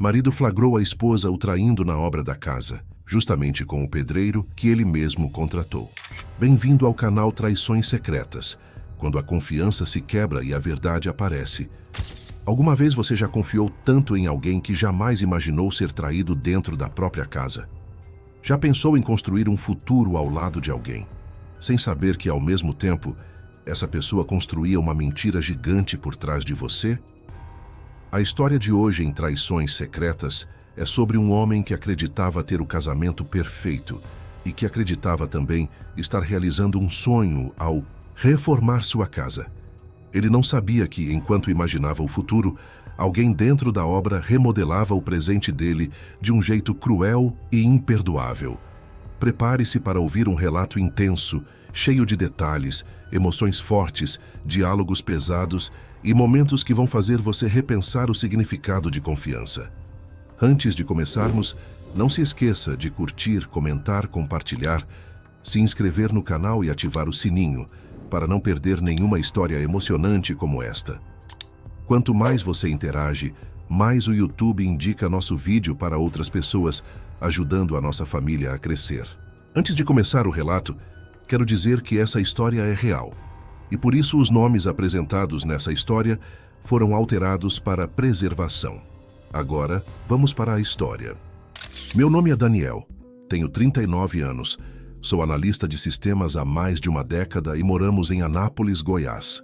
Marido flagrou a esposa o traindo na obra da casa, justamente com o pedreiro que ele mesmo contratou. Bem-vindo ao canal Traições Secretas, quando a confiança se quebra e a verdade aparece. Alguma vez você já confiou tanto em alguém que jamais imaginou ser traído dentro da própria casa? Já pensou em construir um futuro ao lado de alguém, sem saber que, ao mesmo tempo, essa pessoa construía uma mentira gigante por trás de você? A história de hoje em Traições Secretas é sobre um homem que acreditava ter o casamento perfeito e que acreditava também estar realizando um sonho ao reformar sua casa. Ele não sabia que, enquanto imaginava o futuro, alguém dentro da obra remodelava o presente dele de um jeito cruel e imperdoável. Prepare-se para ouvir um relato intenso, cheio de detalhes, emoções fortes, diálogos pesados e momentos que vão fazer você repensar o significado de confiança. Antes de começarmos, não se esqueça de curtir, comentar, compartilhar, se inscrever no canal e ativar o sininho, para não perder nenhuma história emocionante como esta. Quanto mais você interage, mais o YouTube indica nosso vídeo para outras pessoas, ajudando a nossa família a crescer. Antes de começar o relato, quero dizer que essa história é real, e por isso os nomes apresentados nessa história foram alterados para preservação. Agora, vamos para a história. Meu nome é Daniel, tenho 39 anos, sou analista de sistemas há mais de uma década e moramos em Anápolis, Goiás.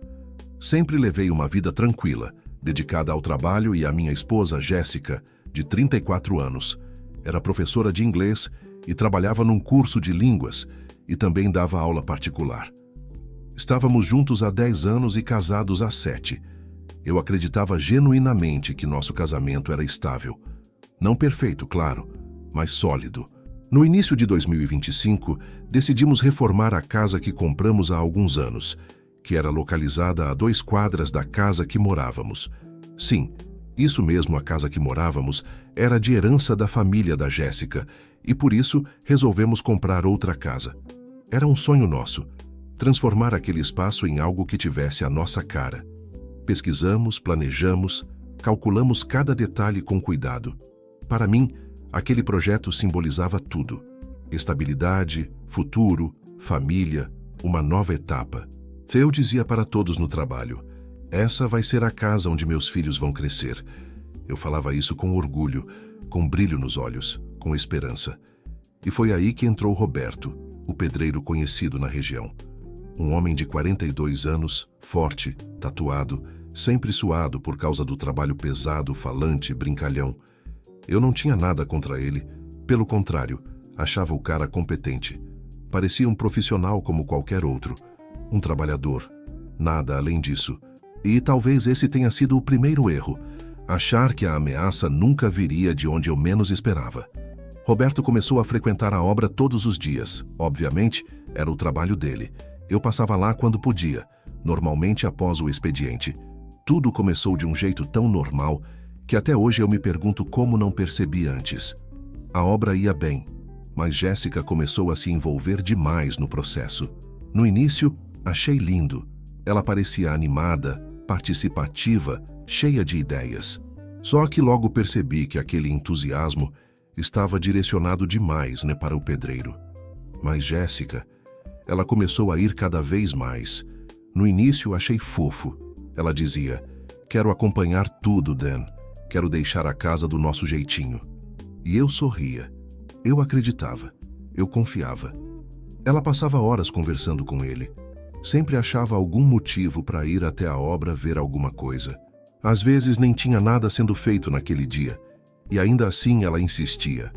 Sempre levei uma vida tranquila, dedicada ao trabalho, e a minha esposa, Jéssica, de 34 anos, era professora de inglês e trabalhava num curso de línguas e também dava aula particular. Estávamos juntos há 10 anos e casados há 7. Eu acreditava genuinamente que nosso casamento era estável. Não perfeito, claro, mas sólido. No início de 2025, decidimos reformar a casa que compramos há alguns anos, que era localizada a 2 quadras da casa que morávamos. Sim, isso mesmo, a casa que morávamos era de herança da família da Jéssica, e por isso resolvemos comprar outra casa. Era um sonho nosso, transformar aquele espaço em algo que tivesse a nossa cara. Pesquisamos, planejamos, calculamos cada detalhe com cuidado. Para mim, aquele projeto simbolizava tudo: estabilidade, futuro, família, uma nova etapa. Eu dizia para todos no trabalho: essa vai ser a casa onde meus filhos vão crescer. Eu falava isso com orgulho, com brilho nos olhos, com esperança. E foi aí que entrou Roberto, o pedreiro conhecido na região. Um homem de 42 anos, forte, tatuado, sempre suado por causa do trabalho pesado, falante, brincalhão. Eu não tinha nada contra ele, pelo contrário, achava o cara competente. Parecia um profissional como qualquer outro, um trabalhador, nada além disso. E talvez esse tenha sido o primeiro erro, achar que a ameaça nunca viria de onde eu menos esperava. Roberto começou a frequentar a obra todos os dias. Obviamente, era o trabalho dele. Eu passava lá quando podia, normalmente após o expediente. Tudo começou de um jeito tão normal que até hoje eu me pergunto como não percebi antes. A obra ia bem, mas Jéssica começou a se envolver demais no processo. No início, achei lindo. Ela parecia animada, participativa, cheia de ideias. Só que logo percebi que aquele entusiasmo estava direcionado demais, para o pedreiro. Mas Jéssica, ela começou a ir cada vez mais. No início achei fofo. Ela dizia: quero acompanhar tudo, Dan. Quero deixar a casa do nosso jeitinho. E eu sorria. Eu acreditava. Eu confiava. Ela passava horas conversando com ele. Sempre achava algum motivo para ir até a obra ver alguma coisa. Às vezes nem tinha nada sendo feito naquele dia. E ainda assim ela insistia.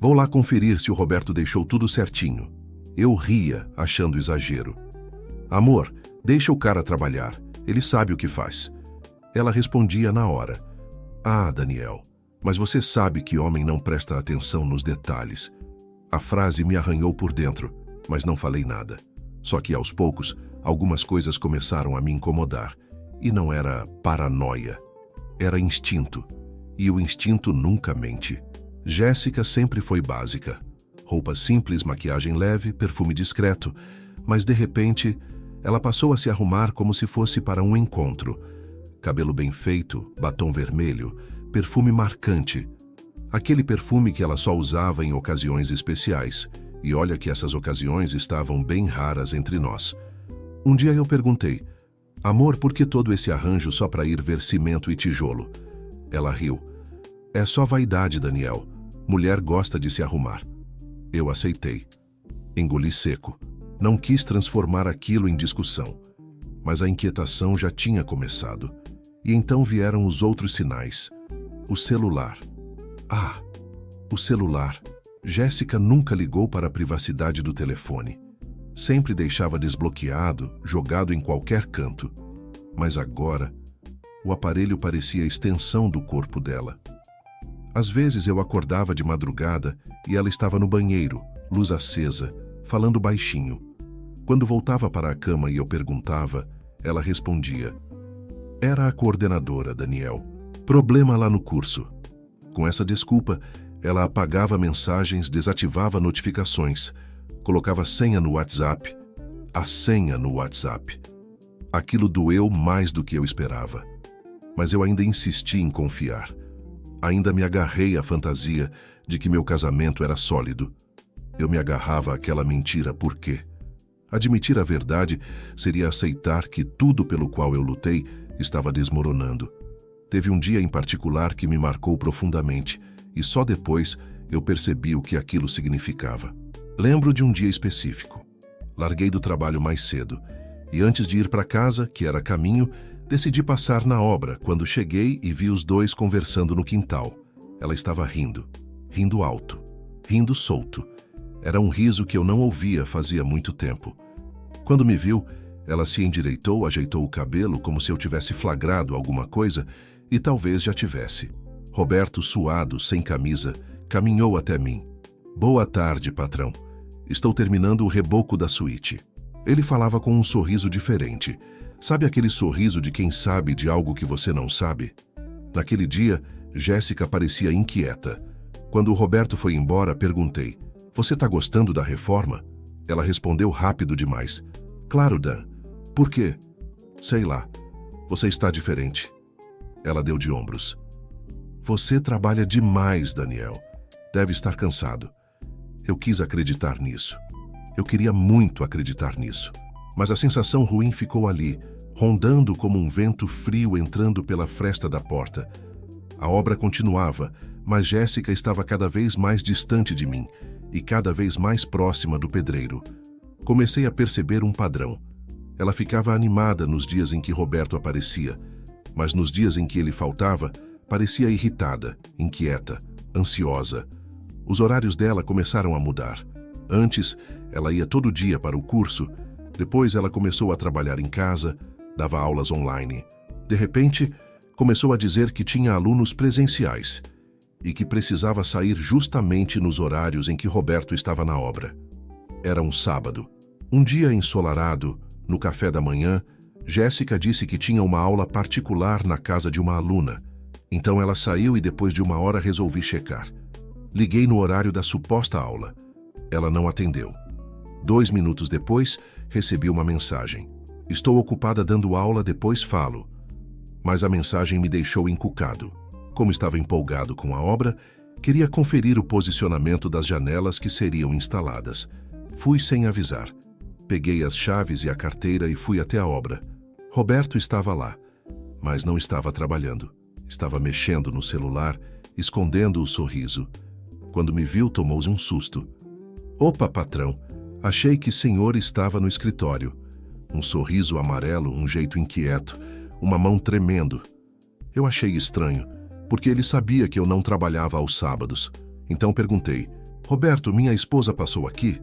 Vou lá conferir se o Roberto deixou tudo certinho. Eu ria, achando exagero. Amor, deixa o cara trabalhar. Ele sabe o que faz. Ela respondia na hora. Ah, Daniel, mas você sabe que homem não presta atenção nos detalhes. A frase me arranhou por dentro, mas não falei nada. Só que aos poucos, algumas coisas começaram a me incomodar. E não era paranoia. Era instinto. E o instinto nunca mente. Jéssica sempre foi básica. Roupa simples, maquiagem leve, perfume discreto. Mas de repente, ela passou a se arrumar como se fosse para um encontro. Cabelo bem feito, batom vermelho, perfume marcante. Aquele perfume que ela só usava em ocasiões especiais. E olha que essas ocasiões estavam bem raras entre nós. Um dia eu perguntei: amor, por que todo esse arranjo só para ir ver cimento e tijolo? Ela riu. É só vaidade, Daniel. Mulher gosta de se arrumar. Eu aceitei. Engoli seco. Não quis transformar aquilo em discussão. Mas a inquietação já tinha começado. E então vieram os outros sinais. O celular. Ah, o celular. Jéssica nunca ligou para a privacidade do telefone. Sempre deixava desbloqueado, jogado em qualquer canto. Mas agora, o aparelho parecia a extensão do corpo dela. Às vezes eu acordava de madrugada e ela estava no banheiro, luz acesa, falando baixinho. Quando voltava para a cama e eu perguntava, ela respondia: era a coordenadora, Daniel. Problema lá no curso. Com essa desculpa, ela apagava mensagens, desativava notificações, colocava senha no WhatsApp. A senha no WhatsApp. Aquilo doeu mais do que eu esperava. Mas eu ainda insisti em confiar. Ainda me agarrei à fantasia de que meu casamento era sólido. Eu me agarrava àquela mentira por quê? Admitir a verdade seria aceitar que tudo pelo qual eu lutei estava desmoronando. Teve um dia em particular que me marcou profundamente, e só depois eu percebi o que aquilo significava. Lembro de um dia específico. Larguei do trabalho mais cedo, e antes de ir para casa, que era caminho, decidi passar na obra quando cheguei e vi os dois conversando no quintal. Ela estava rindo. Rindo alto. Rindo solto. Era um riso que eu não ouvia fazia muito tempo. Quando me viu, ela se endireitou, ajeitou o cabelo como se eu tivesse flagrado alguma coisa, e talvez já tivesse. Roberto, suado, sem camisa, caminhou até mim. Boa tarde, patrão. Estou terminando o reboco da suíte. Ele falava com um sorriso diferente. Sabe aquele sorriso de quem sabe de algo que você não sabe? Naquele dia, Jéssica parecia inquieta. Quando o Roberto foi embora, perguntei: você tá gostando da reforma? Ela respondeu rápido demais: claro, Dan. Por quê? Sei lá. Você está diferente. Ela deu de ombros. Você trabalha demais, Daniel. Deve estar cansado. Eu quis acreditar nisso. Eu queria muito acreditar nisso. Mas a sensação ruim ficou ali, rondando como um vento frio entrando pela fresta da porta. A obra continuava, mas Jéssica estava cada vez mais distante de mim e cada vez mais próxima do pedreiro. Comecei a perceber um padrão. Ela ficava animada nos dias em que Roberto aparecia, mas nos dias em que ele faltava, parecia irritada, inquieta, ansiosa. Os horários dela começaram a mudar. Antes, ela ia todo dia para o curso. Depois ela começou a trabalhar em casa, dava aulas online. De repente, começou a dizer que tinha alunos presenciais e que precisava sair justamente nos horários em que Roberto estava na obra. Era um sábado. Um dia ensolarado, no café da manhã, Jéssica disse que tinha uma aula particular na casa de uma aluna. Então ela saiu e depois de uma hora resolvi checar. Liguei no horário da suposta aula. Ela não atendeu. 2 minutos depois, recebi uma mensagem. Estou ocupada dando aula, depois falo. Mas a mensagem me deixou encucado. Como estava empolgado com a obra, queria conferir o posicionamento das janelas que seriam instaladas. Fui sem avisar. Peguei as chaves e a carteira e fui até a obra. Roberto estava lá, mas não estava trabalhando. Estava mexendo no celular, escondendo o sorriso. Quando me viu, tomou-se um susto. Opa, patrão, achei que o senhor estava no escritório. Um sorriso amarelo, um jeito inquieto, uma mão tremendo. Eu achei estranho, porque ele sabia que eu não trabalhava aos sábados. Então perguntei: Roberto, minha esposa passou aqui?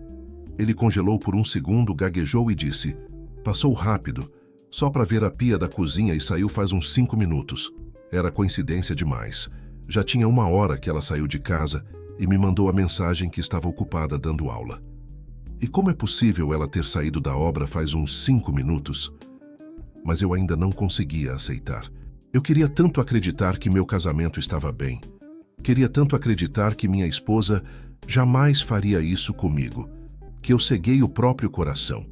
Ele congelou por um segundo, gaguejou e disse: passou rápido, só para ver a pia da cozinha e saiu faz uns 5 minutos. Era coincidência demais. Já tinha 1 hora que ela saiu de casa e me mandou a mensagem que estava ocupada dando aula. E como é possível ela ter saído da obra faz uns 5 minutos? Mas eu ainda não conseguia aceitar. Eu queria tanto acreditar que meu casamento estava bem. Queria tanto acreditar que minha esposa jamais faria isso comigo, que eu ceguei o próprio coração.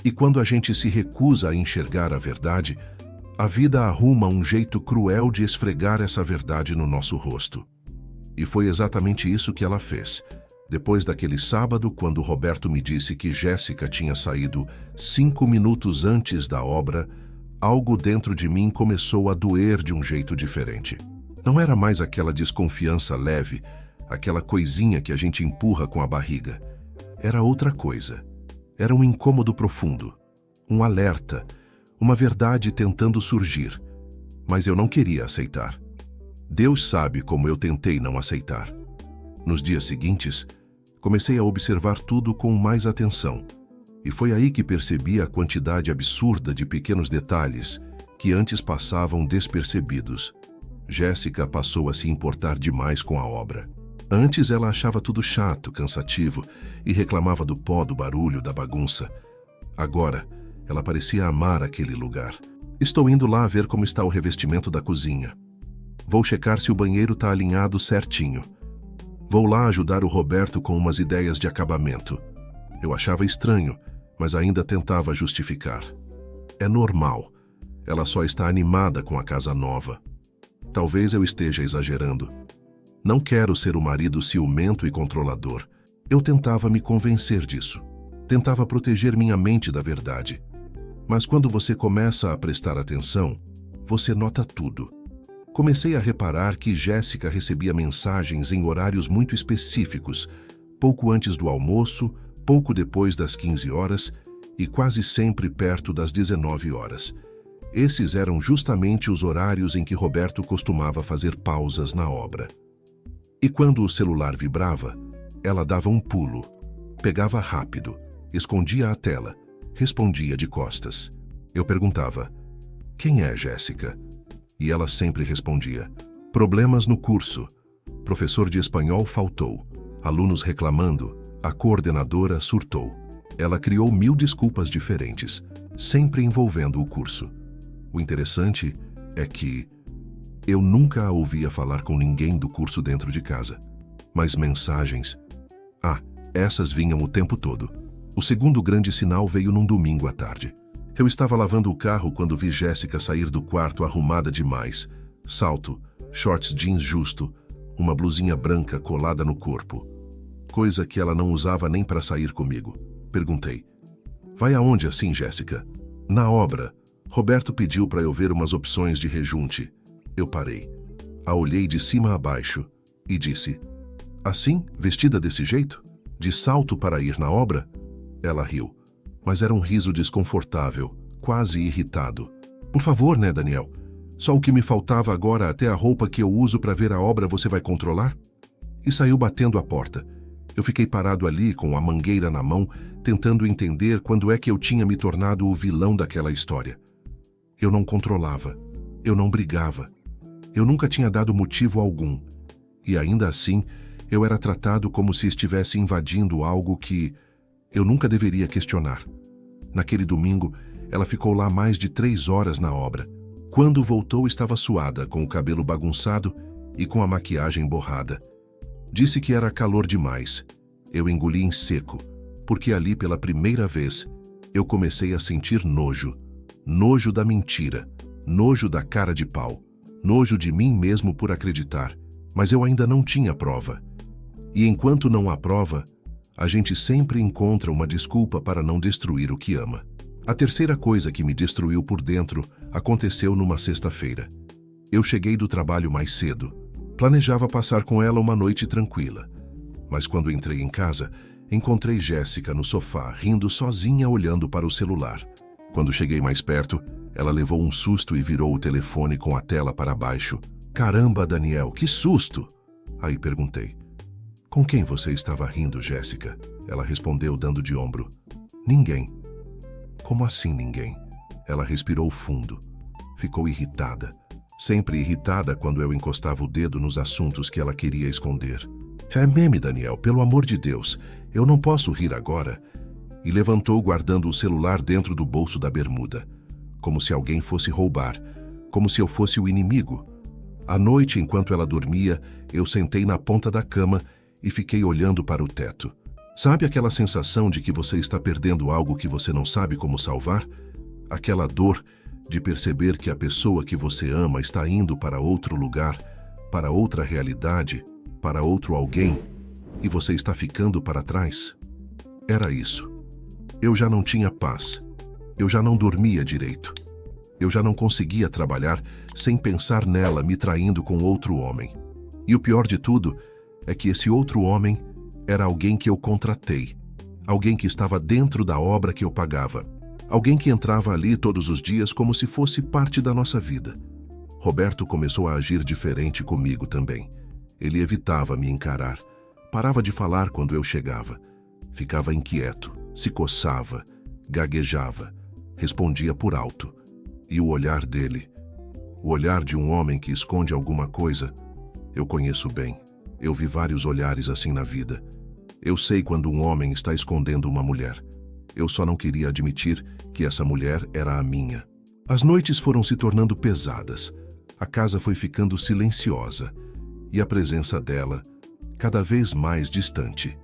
E quando a gente se recusa a enxergar a verdade, A vida arruma um jeito cruel de esfregar essa verdade no nosso rosto. E foi exatamente isso que ela fez. Depois daquele sábado, quando Roberto me disse que Jéssica tinha saído 5 minutos antes da obra, algo dentro de mim começou a doer de um jeito diferente. Não era mais aquela desconfiança leve, aquela coisinha que a gente empurra com a barriga. Era outra coisa. Era um incômodo profundo, um alerta, uma verdade tentando surgir. Mas eu não queria aceitar. Deus sabe como eu tentei não aceitar. Nos dias seguintes, comecei a observar tudo com mais atenção. E foi aí que percebi a quantidade absurda de pequenos detalhes que antes passavam despercebidos. Jéssica passou a se importar demais com a obra. Antes ela achava tudo chato, cansativo e reclamava do pó, do barulho, da bagunça. Agora, ela parecia amar aquele lugar. Estou indo lá ver como está o revestimento da cozinha. Vou checar se o banheiro está alinhado certinho. Vou lá ajudar o Roberto com umas ideias de acabamento. Eu achava estranho, mas ainda tentava justificar. É normal. Ela só está animada com a casa nova. Talvez eu esteja exagerando. Não quero ser o marido ciumento e controlador. Eu tentava me convencer disso. Tentava proteger minha mente da verdade. Mas quando você começa a prestar atenção, você nota tudo. Comecei a reparar que Jéssica recebia mensagens em horários muito específicos, pouco antes do almoço, pouco depois das 15 horas e quase sempre perto das 19 horas. Esses eram justamente os horários em que Roberto costumava fazer pausas na obra. E quando o celular vibrava, ela dava um pulo, pegava rápido, escondia a tela, respondia de costas. Eu perguntava, quem é Jéssica? E ela sempre respondia, problemas no curso, professor de espanhol faltou, alunos reclamando, a coordenadora surtou. Ela criou 1000 desculpas diferentes, sempre envolvendo o curso. O interessante é que eu nunca a ouvia falar com ninguém do curso dentro de casa. Mas mensagens... essas vinham o tempo todo. O segundo grande sinal veio num domingo à tarde. Eu estava lavando o carro quando vi Jéssica sair do quarto arrumada demais. Salto, shorts jeans justo, uma blusinha branca colada no corpo. Coisa que ela não usava nem para sair comigo. Perguntei, vai aonde assim, Jéssica? Na obra. Roberto pediu para eu ver umas opções de rejunte. Eu parei, a olhei de cima a baixo e disse, assim, vestida desse jeito? De salto para ir na obra? Ela riu, mas era um riso desconfortável, quase irritado. Por favor, né, Daniel? Só o que me faltava agora, até a roupa que eu uso para ver a obra você vai controlar? E saiu batendo a porta. Eu fiquei parado ali com a mangueira na mão, tentando entender quando é que eu tinha me tornado o vilão daquela história. Eu não controlava, eu não brigava. Eu nunca tinha dado motivo algum. E ainda assim, eu era tratado como se estivesse invadindo algo que eu nunca deveria questionar. Naquele domingo, ela ficou lá mais de 3 horas na obra. Quando voltou, estava suada, com o cabelo bagunçado e com a maquiagem borrada. Disse que era calor demais. Eu engoli em seco, porque ali, pela primeira vez, eu comecei a sentir nojo. Nojo da mentira, nojo da cara de pau. Nojo de mim mesmo por acreditar, mas eu ainda não tinha prova. E enquanto não há prova, a gente sempre encontra uma desculpa para não destruir o que ama. A terceira coisa que me destruiu por dentro aconteceu numa sexta-feira. Eu cheguei do trabalho mais cedo. Planejava passar com ela uma noite tranquila. Mas quando entrei em casa, encontrei Jéssica no sofá, rindo sozinha, olhando para o celular. Quando cheguei mais perto, ela levou um susto e virou o telefone com a tela para baixo. Caramba, Daniel, que susto! Aí perguntei, com quem você estava rindo, Jéssica? Ela respondeu dando de ombro, ninguém. Como assim ninguém? Ela respirou fundo. Ficou irritada. Sempre irritada quando eu encostava o dedo nos assuntos que ela queria esconder. É meme, Daniel, pelo amor de Deus. Eu não posso rir agora. E levantou guardando o celular dentro do bolso da bermuda. Como se alguém fosse roubar, como se eu fosse o inimigo. À noite, enquanto ela dormia, eu sentei na ponta da cama e fiquei olhando para o teto. Sabe aquela sensação de que você está perdendo algo que você não sabe como salvar? Aquela dor de perceber que a pessoa que você ama está indo para outro lugar, para outra realidade, para outro alguém, e você está ficando para trás? Era isso. Eu já não tinha paz. Eu já não dormia direito. Eu já não conseguia trabalhar sem pensar nela me traindo com outro homem. E o pior de tudo é que esse outro homem era alguém que eu contratei, alguém que estava dentro da obra que eu pagava, alguém que entrava ali todos os dias como se fosse parte da nossa vida. Roberto começou a agir diferente comigo também. Ele evitava me encarar, parava de falar quando eu chegava, ficava inquieto, se coçava, gaguejava, respondia por alto. E o olhar dele, o olhar de um homem que esconde alguma coisa, eu conheço bem. Eu vi vários olhares assim na vida. Eu sei quando um homem está escondendo uma mulher. Eu só não queria admitir que essa mulher era a minha. As noites foram se tornando pesadas. A casa foi ficando silenciosa e a presença dela cada vez mais distante.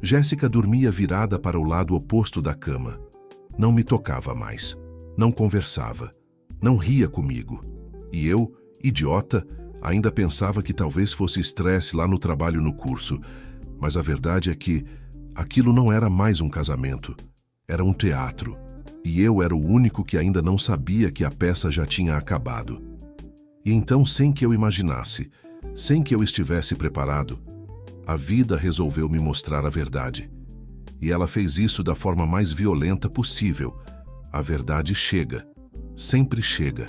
Jéssica dormia virada para o lado oposto da cama. Não me tocava mais. Não conversava. Não ria comigo. E eu, idiota, ainda pensava que talvez fosse estresse lá no trabalho no curso. Mas a verdade é que aquilo não era mais um casamento. Era um teatro. E eu era o único que ainda não sabia que a peça já tinha acabado. E então, sem que eu imaginasse, sem que eu estivesse preparado, a vida resolveu me mostrar a verdade. E ela fez isso da forma mais violenta possível. A verdade chega. Sempre chega.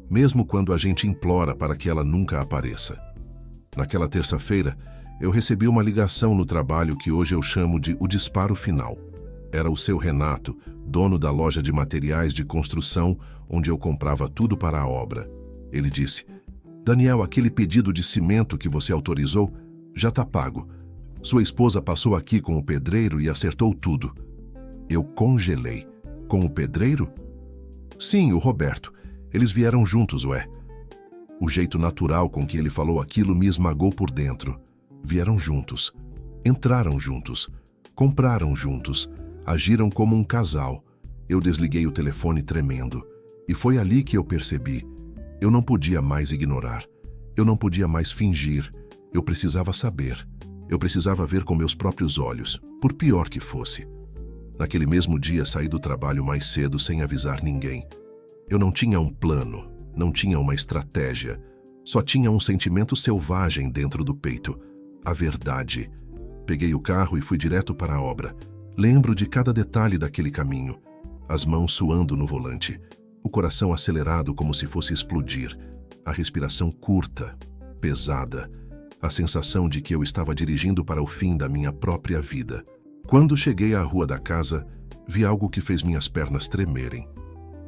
Mesmo quando a gente implora para que ela nunca apareça. Naquela terça-feira, eu recebi uma ligação no trabalho que hoje eu chamo de o disparo final. Era o seu Renato, dono da loja de materiais de construção, onde eu comprava tudo para a obra. Ele disse: "Daniel, aquele pedido de cimento que você autorizou já está pago. Sua esposa passou aqui com o pedreiro e acertou tudo." Eu congelei. Com o pedreiro? Sim, o Roberto. Eles vieram juntos, ué. O jeito natural com que ele falou aquilo me esmagou por dentro. Vieram juntos. Entraram juntos. Compraram juntos. Agiram como um casal. Eu desliguei o telefone tremendo. E foi ali que eu percebi. Eu não podia mais ignorar. Eu não podia mais fingir. Eu precisava saber. Eu precisava ver com meus próprios olhos, por pior que fosse. Naquele mesmo dia saí do trabalho mais cedo sem avisar ninguém. Eu não tinha um plano, não tinha uma estratégia. Só tinha um sentimento selvagem dentro do peito. A verdade. Peguei o carro e fui direto para a obra. Lembro de cada detalhe daquele caminho. As mãos suando no volante. O coração acelerado como se fosse explodir. A respiração curta, pesada. A sensação de que eu estava dirigindo para o fim da minha própria vida. Quando cheguei à rua da casa, vi algo que fez minhas pernas tremerem.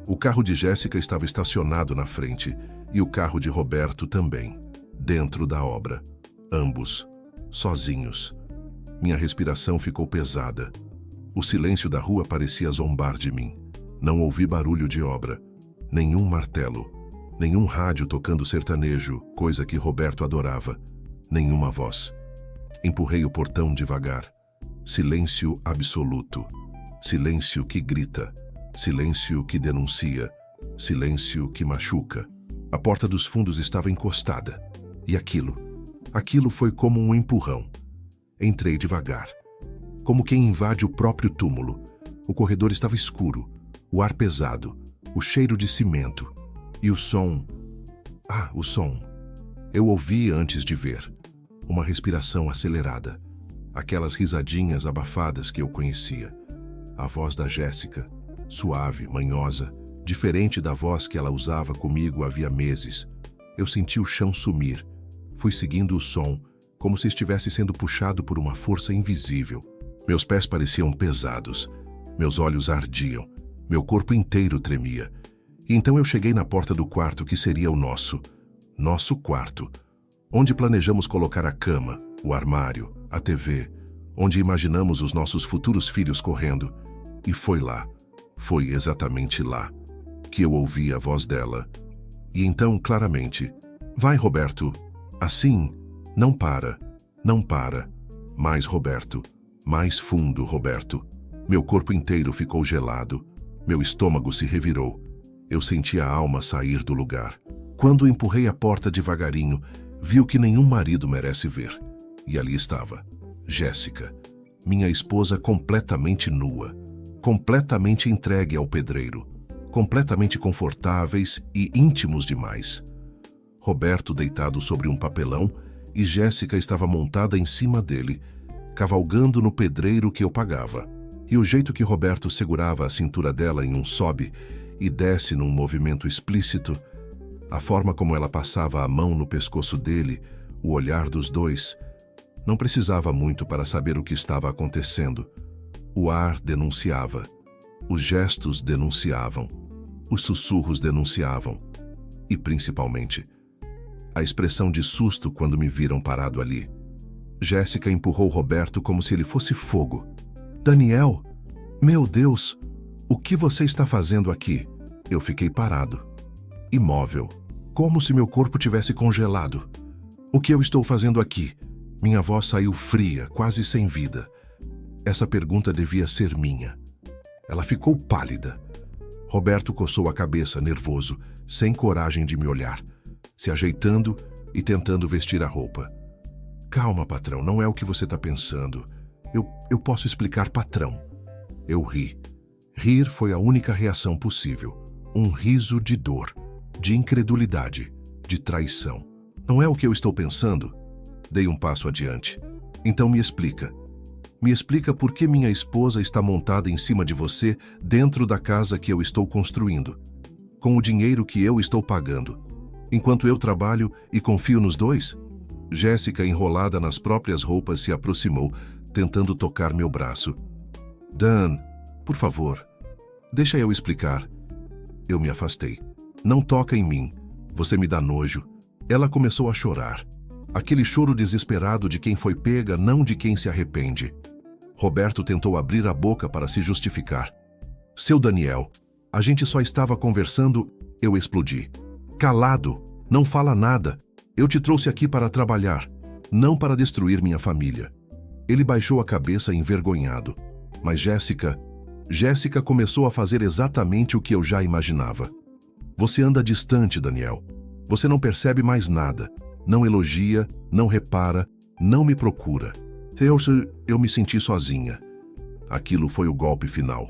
O carro de Jéssica estava estacionado na frente e o carro de Roberto também, dentro da obra. Ambos, sozinhos. Minha respiração ficou pesada. O silêncio da rua parecia zombar de mim. Não ouvi barulho de obra, nenhum martelo, nenhum rádio tocando sertanejo, coisa que Roberto adorava, nenhuma voz. Empurrei o portão devagar. Silêncio absoluto. Silêncio que grita. Silêncio que denuncia. Silêncio que machuca. A porta dos fundos estava encostada. E aquilo foi como um empurrão. Entrei devagar. Como quem invade o próprio túmulo. O corredor estava escuro. O ar pesado. O cheiro de cimento. E o som... o som. Eu ouvi antes de ver. Uma respiração acelerada. Aquelas risadinhas abafadas que eu conhecia. A voz da Jéssica, suave, manhosa, diferente da voz que ela usava comigo havia meses. Eu senti o chão sumir. Fui seguindo o som, como se estivesse sendo puxado por uma força invisível. Meus pés pareciam pesados. Meus olhos ardiam. Meu corpo inteiro tremia. E então eu cheguei na porta do quarto que seria o nosso quarto, onde planejamos colocar a cama, o armário, a TV, onde imaginamos os nossos futuros filhos correndo. E foi lá, foi exatamente lá, que eu ouvi a voz dela. E então, claramente, vai, Roberto, assim, não para, não para. Mais, Roberto, mais fundo, Roberto. Meu corpo inteiro ficou gelado, meu estômago se revirou. Eu senti a alma sair do lugar. Quando empurrei a porta devagarinho, vi o que nenhum marido merece ver. E ali estava, Jéssica, minha esposa completamente nua, completamente entregue ao pedreiro, completamente confortáveis e íntimos demais. Roberto deitado sobre um papelão e Jéssica estava montada em cima dele, cavalgando no pedreiro que eu pagava. E o jeito que Roberto segurava a cintura dela em um sobe e desce num movimento explícito, a forma como ela passava a mão no pescoço dele, o olhar dos dois, não precisava muito para saber o que estava acontecendo. O ar denunciava, os gestos denunciavam, os sussurros denunciavam e, principalmente, a expressão de susto quando me viram parado ali. Jéssica empurrou Roberto como se ele fosse fogo. Daniel, meu Deus, o que você está fazendo aqui? Eu fiquei parado, imóvel, como se meu corpo tivesse congelado. O que eu estou fazendo aqui? Minha voz saiu fria, quase sem vida. Essa pergunta devia ser minha. Ela ficou pálida. Roberto coçou a cabeça, nervoso, sem coragem de me olhar, se ajeitando e tentando vestir a roupa. Calma, patrão, não é o que você está pensando. Eu posso explicar, patrão. Eu ri. Rir foi a única reação possível. Um riso de dor, de incredulidade, de traição. Não é o que eu estou pensando? Dei um passo adiante. Então me explica. Me explica por que minha esposa está montada em cima de você dentro da casa que eu estou construindo, com o dinheiro que eu estou pagando, enquanto eu trabalho e confio nos dois? Jéssica, enrolada nas próprias roupas, se aproximou, tentando tocar meu braço. Dan, por favor, deixa eu explicar. Eu me afastei. Não toca em mim. Você me dá nojo. Ela começou a chorar. Aquele choro desesperado de quem foi pega, não de quem se arrepende. Roberto tentou abrir a boca para se justificar. Seu Daniel, a gente só estava conversando, eu explodi. Calado, não fala nada. Eu te trouxe aqui para trabalhar, não para destruir minha família. Ele baixou a cabeça envergonhado. Mas Jéssica começou a fazer exatamente o que eu já imaginava. Você anda distante, Daniel. Você não percebe mais nada. Não elogia, não repara, não me procura. Eu me senti sozinha. Aquilo foi o golpe final.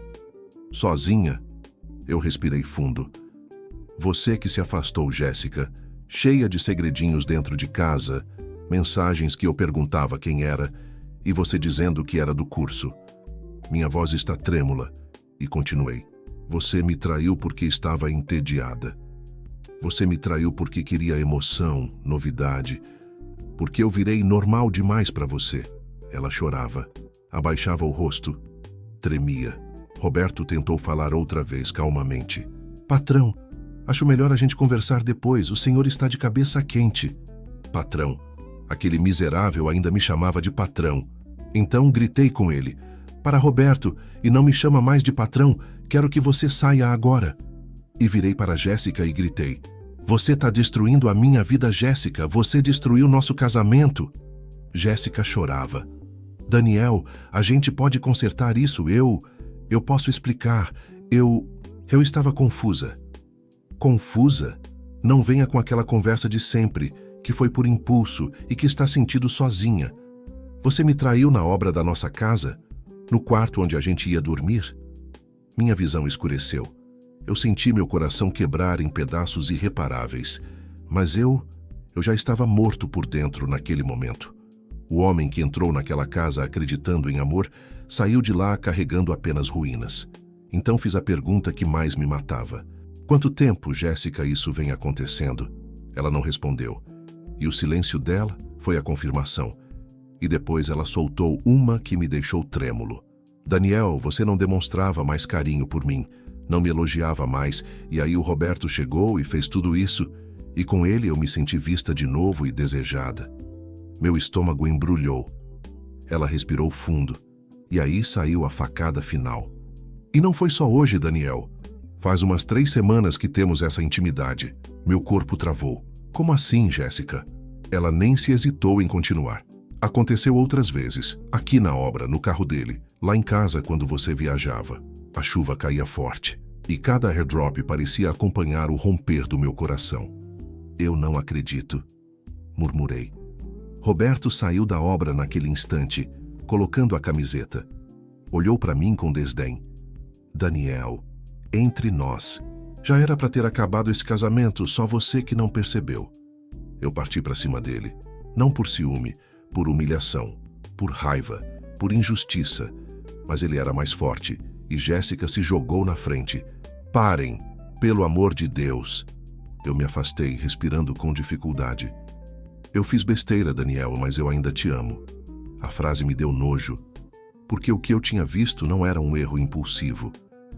Sozinha? Eu respirei fundo. Você que se afastou, Jéssica, cheia de segredinhos dentro de casa, mensagens que eu perguntava quem era, e você dizendo que era do curso. Minha voz está trêmula, e continuei. Você me traiu porque estava entediada. Você me traiu porque queria emoção, novidade, porque eu virei normal demais para você. Ela chorava, abaixava o rosto, tremia. Roberto tentou falar outra vez, calmamente. Patrão, acho melhor a gente conversar depois, o senhor está de cabeça quente. Patrão, aquele miserável ainda me chamava de patrão. Então gritei com ele. Para Roberto, e não me chama mais de patrão, quero que você saia agora. E virei para Jéssica e gritei. Você está destruindo a minha vida, Jéssica, você destruiu nosso casamento. Jéssica chorava. Daniel, a gente pode consertar isso, eu posso explicar, eu estava confusa. Confusa? Não venha com aquela conversa de sempre, que foi por impulso e que está sentindo sozinha. Você me traiu na obra da nossa casa? No quarto onde a gente ia dormir? Minha visão escureceu. Eu senti meu coração quebrar em pedaços irreparáveis, mas eu já estava morto por dentro naquele momento. O homem que entrou naquela casa acreditando em amor saiu de lá carregando apenas ruínas. Então fiz a pergunta que mais me matava. Quanto tempo, Jéssica, isso vem acontecendo? Ela não respondeu. E o silêncio dela foi a confirmação. E depois ela soltou uma que me deixou trêmulo. Daniel, você não demonstrava mais carinho por mim, não me elogiava mais, e aí o Roberto chegou e fez tudo isso, e com ele eu me senti vista de novo e desejada. Meu estômago embrulhou. Ela respirou fundo, e aí saiu a facada final. E não foi só hoje, Daniel. Faz umas 3 semanas que temos essa intimidade. Meu corpo travou. Como assim, Jéssica? Ela nem se hesitou em continuar. Aconteceu outras vezes, aqui na obra, no carro dele, lá em casa quando você viajava. A chuva caía forte. e cada airdrop parecia acompanhar o romper do meu coração. Eu não acredito, murmurei. Roberto saiu da obra naquele instante, colocando a camiseta. Olhou para mim com desdém. Daniel, entre nós. Já era para ter acabado esse casamento, só você que não percebeu. Eu parti para cima dele, não por ciúme, por humilhação, por raiva, por injustiça. Mas ele era mais forte e Jéssica se jogou na frente. Parem, pelo amor de Deus. Eu me afastei, respirando com dificuldade. Eu fiz besteira, Daniel, mas eu ainda te amo. A frase me deu nojo, porque o que eu tinha visto não era um erro impulsivo.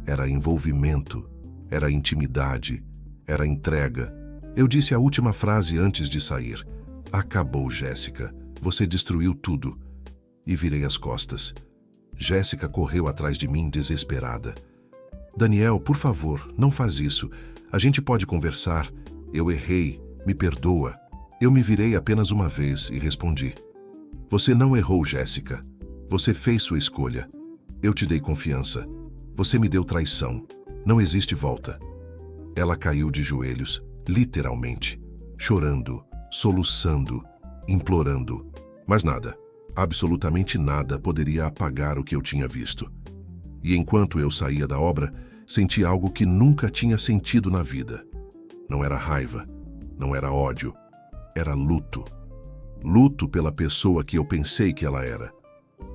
Era envolvimento, era intimidade, era entrega. Eu disse a última frase antes de sair. Acabou, Jéssica. Você destruiu tudo. E virei as costas. Jéssica correu atrás de mim desesperada. Daniel, por favor, não faz isso. A gente pode conversar. Eu errei. Me perdoa. Eu me virei apenas uma vez e respondi. Você não errou, Jéssica. Você fez sua escolha. Eu te dei confiança. Você me deu traição. Não existe volta. Ela caiu de joelhos, literalmente, chorando, soluçando, implorando. Mas nada, absolutamente nada poderia apagar o que eu tinha visto. E enquanto eu saía da obra, senti algo que nunca tinha sentido na vida. Não era raiva, não era ódio, era luto. Luto pela pessoa que eu pensei que ela era.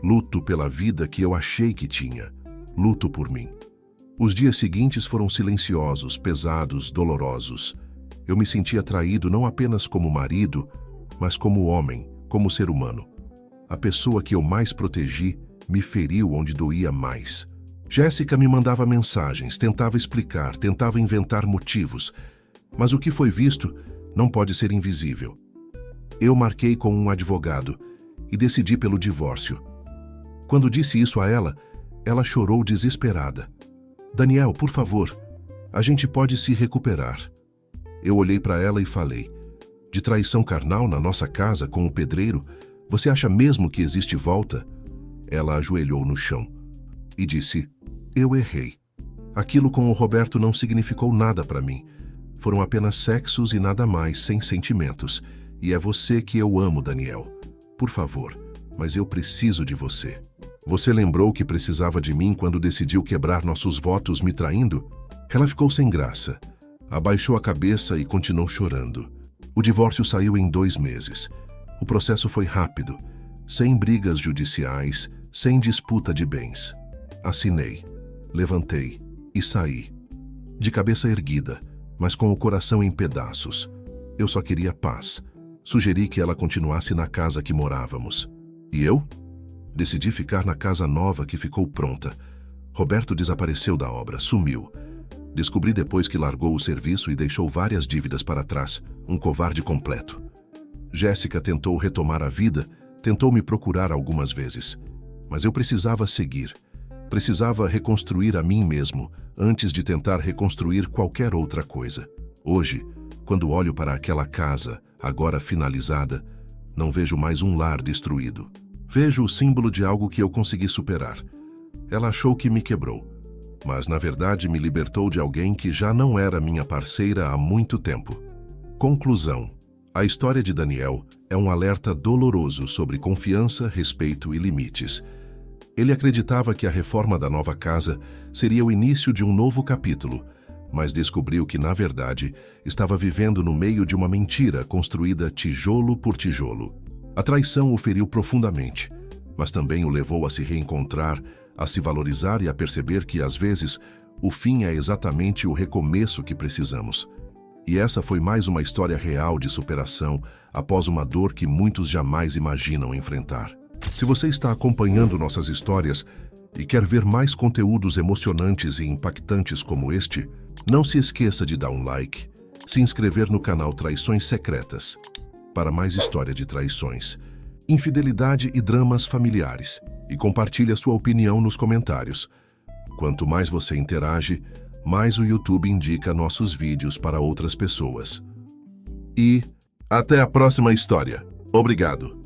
Luto pela vida que eu achei que tinha. Luto por mim. Os dias seguintes foram silenciosos, pesados, dolorosos. Eu me sentia traído não apenas como marido, mas como homem, como ser humano. A pessoa que eu mais protegi me feriu onde doía mais. Jéssica me mandava mensagens, tentava explicar, tentava inventar motivos. Mas o que foi visto não pode ser invisível. Eu marquei com um advogado e decidi pelo divórcio. Quando disse isso a ela, ela chorou desesperada. Daniel, por favor, a gente pode se recuperar. Eu olhei para ela e falei, de traição carnal na nossa casa com o pedreiro, você acha mesmo que existe volta? Ela ajoelhou no chão e disse, eu errei. Aquilo com o Roberto não significou nada para mim. Foram apenas sexos e nada mais, sem sentimentos. E é você que eu amo, Daniel. Por favor, mas eu preciso de você. Você lembrou que precisava de mim quando decidiu quebrar nossos votos me traindo? Ela ficou sem graça. Abaixou a cabeça e continuou chorando. O divórcio saiu em 2 meses. O processo foi rápido, sem brigas judiciais, sem disputa de bens. Assinei, levantei e saí. De cabeça erguida, mas com o coração em pedaços. Eu só queria paz. Sugeri que ela continuasse na casa que morávamos. E eu? Decidi ficar na casa nova que ficou pronta. Roberto desapareceu da obra, sumiu. Descobri depois que largou o serviço e deixou várias dívidas para trás, um covarde completo. Jéssica tentou retomar a vida, tentou me procurar algumas vezes. Mas eu precisava seguir. Precisava reconstruir a mim mesmo, antes de tentar reconstruir qualquer outra coisa. Hoje, quando olho para aquela casa, agora finalizada, não vejo mais um lar destruído. Vejo o símbolo de algo que eu consegui superar. Ela achou que me quebrou, mas na verdade me libertou de alguém que já não era minha parceira há muito tempo. Conclusão. A história de Daniel é um alerta doloroso sobre confiança, respeito e limites. Ele acreditava que a reforma da nova casa seria o início de um novo capítulo, mas descobriu que, na verdade, estava vivendo no meio de uma mentira construída tijolo por tijolo. A traição o feriu profundamente, mas também o levou a se reencontrar, a se valorizar e a perceber que, às vezes, o fim é exatamente o recomeço que precisamos. E essa foi mais uma história real de superação após uma dor que muitos jamais imaginam enfrentar. Se você está acompanhando nossas histórias e quer ver mais conteúdos emocionantes e impactantes como este, não se esqueça de dar um like, se inscrever no canal Traições Secretas, para mais história de traições, infidelidade e dramas familiares, e compartilhe a sua opinião nos comentários. Quanto mais você interage, mais o YouTube indica nossos vídeos para outras pessoas. E até a próxima história. Obrigado!